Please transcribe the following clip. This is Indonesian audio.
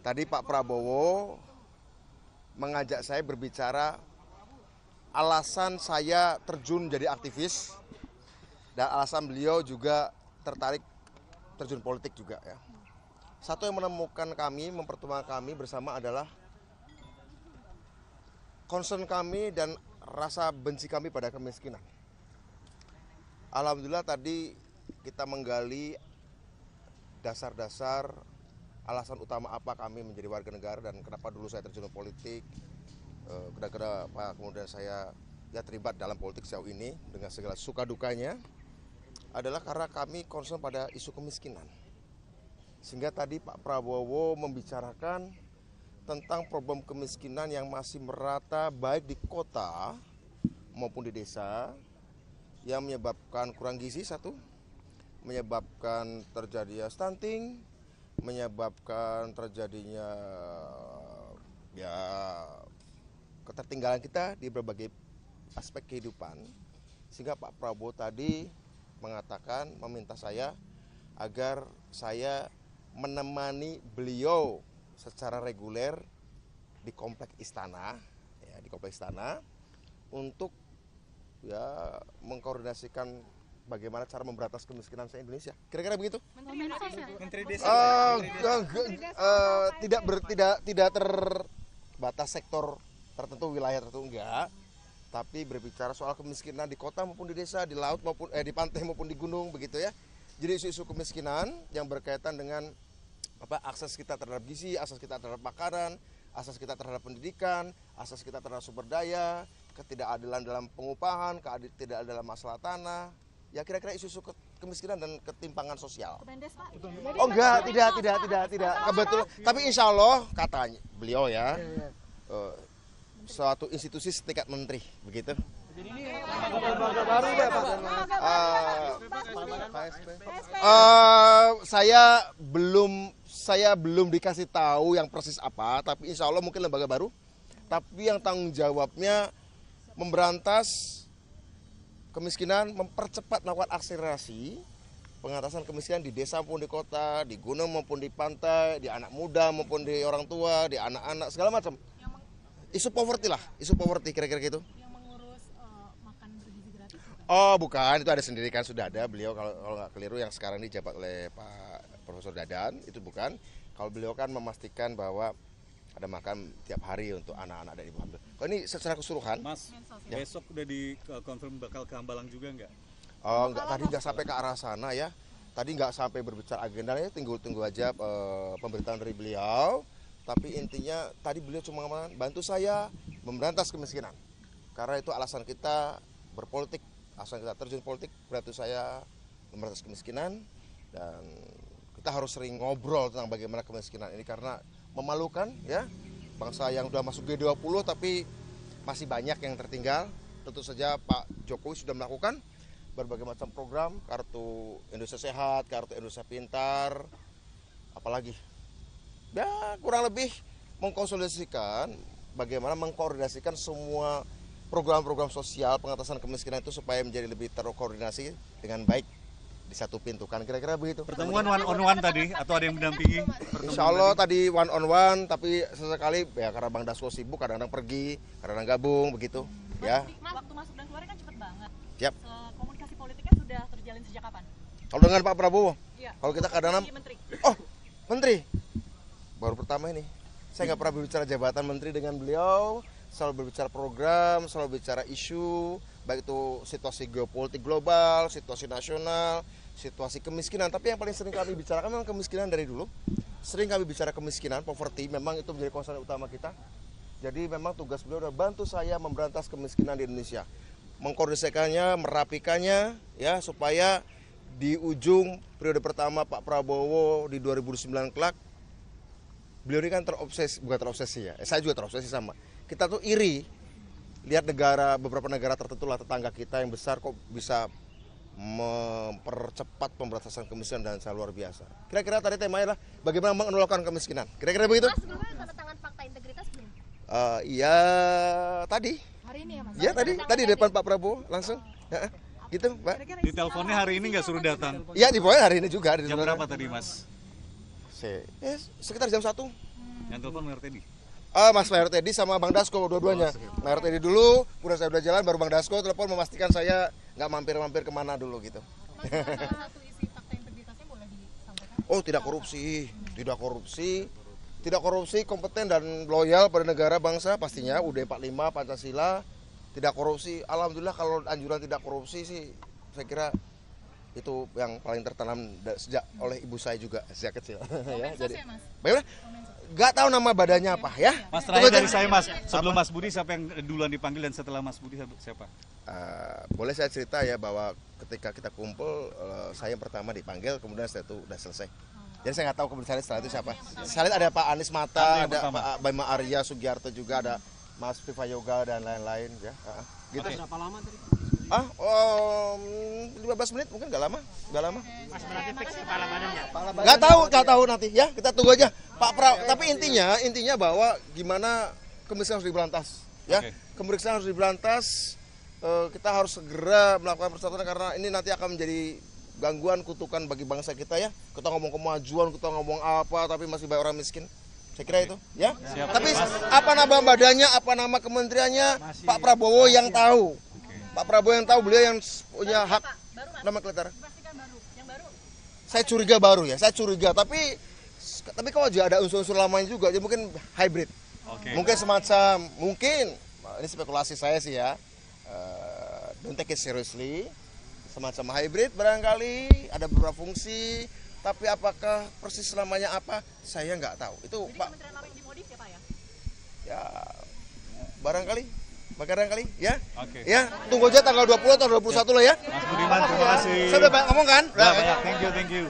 Tadi Pak Prabowo mengajak saya berbicara alasan saya terjun jadi aktivis dan alasan beliau juga tertarik terjun politik juga ya. Satu yang menemukan kami, mempertemukan kami bersama adalah concern kami dan rasa benci kami pada kemiskinan. Alhamdulillah tadi kita menggali dasar-dasar alasan utama apa kami menjadi warga negara dan kenapa dulu saya terjun politik. Kira-kira apa kemudian saya terlibat dalam politik sejauh ini dengan segala suka dukanya adalah karena kami concern pada isu kemiskinan. Sehingga tadi Pak Prabowo membicarakan tentang problem kemiskinan yang masih merata baik di kota maupun di desa, yang menyebabkan kurang gizi satu, menyebabkan terjadinya stunting, menyebabkan terjadinya ketertinggalan kita di berbagai aspek kehidupan. Sehingga Pak Prabowo tadi mengatakan, meminta saya agar saya menemani beliau secara reguler di kompleks istana, untuk mengkoordinasikan bagaimana cara memberantas kemiskinan se-Indonesia. Kira-kira begitu? Menteri Desa. Tidak terbatas sektor tertentu, wilayah tertentu enggak. Tapi berbicara soal kemiskinan di kota maupun di desa, di laut maupun di pantai maupun di gunung begitu ya. Jadi isu-isu kemiskinan yang berkaitan dengan akses kita terhadap gizi, akses kita terhadap makanan, akses kita terhadap pendidikan, akses kita terhadap sumber daya, ketidakadilan dalam pengupahan, ketidakadilan dalam masalah tanah, ya kira-kira isu-isu kemiskinan dan ketimpangan sosial. Kemendes, Pak. Oh enggak, tidak. Kebetulan, tapi insya Allah katanya beliau ya, suatu institusi setingkat menteri, begitu. Jadi ini lembaga baru ya Pak? Saya belum dikasih tahu yang persis apa, tapi insya Allah mungkin lembaga baru. Tapi yang tanggung jawabnya memberantas kemiskinan, mempercepat melakukan akselerasi pengatasan kemiskinan di desa maupun di kota, di gunung maupun di pantai, di anak muda maupun di orang tua, di anak-anak, segala macam. Isu poverty lah, isu poverty kira-kira gitu. Yang mengurus makan bergizi gratis? Oh bukan, itu ada sendiri kan, sudah ada beliau kalau nggak keliru yang sekarang dijabat oleh Pak Profesor Dadan, itu bukan. Kalau beliau kan memastikan bahwa ada makan tiap hari untuk anak-anak dan ibu hamil. Kalau ini secara keseluruhan, Mas, ya. Besok udah dikonfirm bakal ke Hambalang juga nggak? Oh enggak, tadi nggak sampai ke arah sana ya. Tadi nggak sampai berbicara agendanya, tunggu aja pemberitahuan dari beliau. Tapi intinya tadi beliau cuma bantu saya memberantas kemiskinan. Karena itu alasan kita berpolitik, alasan kita terjun politik, bantu saya memberantas kemiskinan. Dan kita harus sering ngobrol tentang bagaimana kemiskinan ini karena memalukan ya. Bangsa yang sudah masuk G20 tapi masih banyak yang tertinggal. Tentu saja Pak Jokowi sudah melakukan berbagai macam program, kartu Indonesia Sehat, kartu Indonesia Pintar, apalagi. Ya kurang lebih mengkonsolidasikan bagaimana mengkoordinasikan semua program-program sosial pengatasan kemiskinan itu supaya menjadi lebih terkoordinasi dengan baik di satu pintu kan, kira-kira begitu. Pertemuan one on one tadi atau ada yang mendampingi? Insya Allah tadi one on one, tapi sesekali ya karena Bang Dasko sibuk kadang-kadang pergi, kadang-kadang gabung begitu ya. Waktu masuk dan keluar kan cepet banget. Siap. Komunikasi politiknya sudah terjalin sejak kapan? Kalau dengan Pak Prabowo, Iya. kalau kita kadang-kadang, Menteri. oh menteri, baru pertama ini. Saya nggak pernah berbicara jabatan menteri dengan beliau, selalu berbicara program, selalu bicara isu, baik itu situasi geopolitik global, situasi nasional, situasi kemiskinan. Tapi yang paling sering kami bicarakan memang kemiskinan dari dulu. Sering kami bicara kemiskinan, poverty, memang itu menjadi concern utama kita. Jadi memang tugas beliau adalah bantu saya memberantas kemiskinan di Indonesia. Mengkoordinasikannya, merapikannya, ya supaya di ujung periode pertama Pak Prabowo di 2009 kelak, beliau ini kan bukan terobsesi ya, saya juga terobsesi sama. Kita tuh iri lihat beberapa negara tertentu lah tetangga kita yang besar kok bisa mempercepat pemberantasan kemiskinan dan sangat luar biasa. Kira-kira tadi temanya adalah bagaimana menolakkan kemiskinan. Kira-kira begitu? Mas, sebelumnya tanda tangan fakta integritas belum? Iya tadi. Hari ini ya Mas? Ya tadi depan Pak Prabowo langsung. Gitu Mbak. Di teleponnya hari ini nggak suruh datang? Iya di hari ini juga. Jam berapa tadi Mas? Sekitar jam 1. Yang telepon Mayor Teddy. Mas Mayor Teddy sama Bang Dasko dua-duanya. Mayor Teddy dulu, kemudian saya udah jalan, baru Bang Dasko telepon memastikan saya nggak mampir-mampir kemana dulu gitu. Mas, salah satu isi fakta integritasnya boleh disampaikan? Oh tidak korupsi, tidak korupsi, kompeten dan loyal pada negara bangsa pastinya. UUD 45 Pancasila, tidak korupsi. Alhamdulillah kalau anjuran tidak korupsi sih, saya kira itu yang paling tertanam sejak oleh ibu saya juga sejak kecil. Ya, Mensos ya, Mas? bagaimana? Gak tahu nama badannya apa ya. Mas, terakhir dari saya Mas, sebelum Mas Budi siapa yang duluan dipanggil dan setelah Mas Budi siapa? Boleh saya cerita ya bahwa ketika kita kumpul saya yang pertama dipanggil, kemudian setelah itu udah selesai. Jadi saya nggak tahu kemudian setelah itu siapa. Setelah ada Pak Anies Mata, ada Pak Bima Arya Sugiarto juga, ada Mas Viva Yoga dan lain-lain ya. Gitu. Berapa lama tadi? 15 menit mungkin nggak lama. Mas berarti fix kepala badannya. Nggak tahu nanti ya, kita tunggu aja Pak tapi intinya bahwa gimana kemiskinan harus diberantas ya. Oke. Kemiskinan harus diberantas, kita harus segera melakukan persatuan karena ini nanti akan menjadi gangguan, kutukan bagi bangsa kita ya. Kita ngomong kemajuan, kita ngomong apa tapi masih banyak orang miskin. Saya kira itu ya. Siap. Tapi apa nama badannya, apa nama kementeriannya, Pak Prabowo yang tahu. Pak Prabowo yang tahu, beliau yang punya hak Baru, Mas? nama kelentara. Dipastikan baru. Yang baru? Saya curiga baru ya, saya curiga. Tapi kalau juga ada unsur-unsur lamanya juga, jadi mungkin hybrid. Oke. Mungkin semacam, ini spekulasi saya sih ya, don't take it seriously, semacam hybrid barangkali, ada beberapa fungsi, tapi apakah persis namanya apa, saya nggak tahu. Itu Jadi Pak, kementerian lama yang dimodif ya Pak ya? ya barangkali ya. Oke. Ya, tunggu aja tanggal 20 atau 21 lah ya. Mas Budiman, terima kasih. Saya udah banyak ngomong kan? Udah banyak, thank you.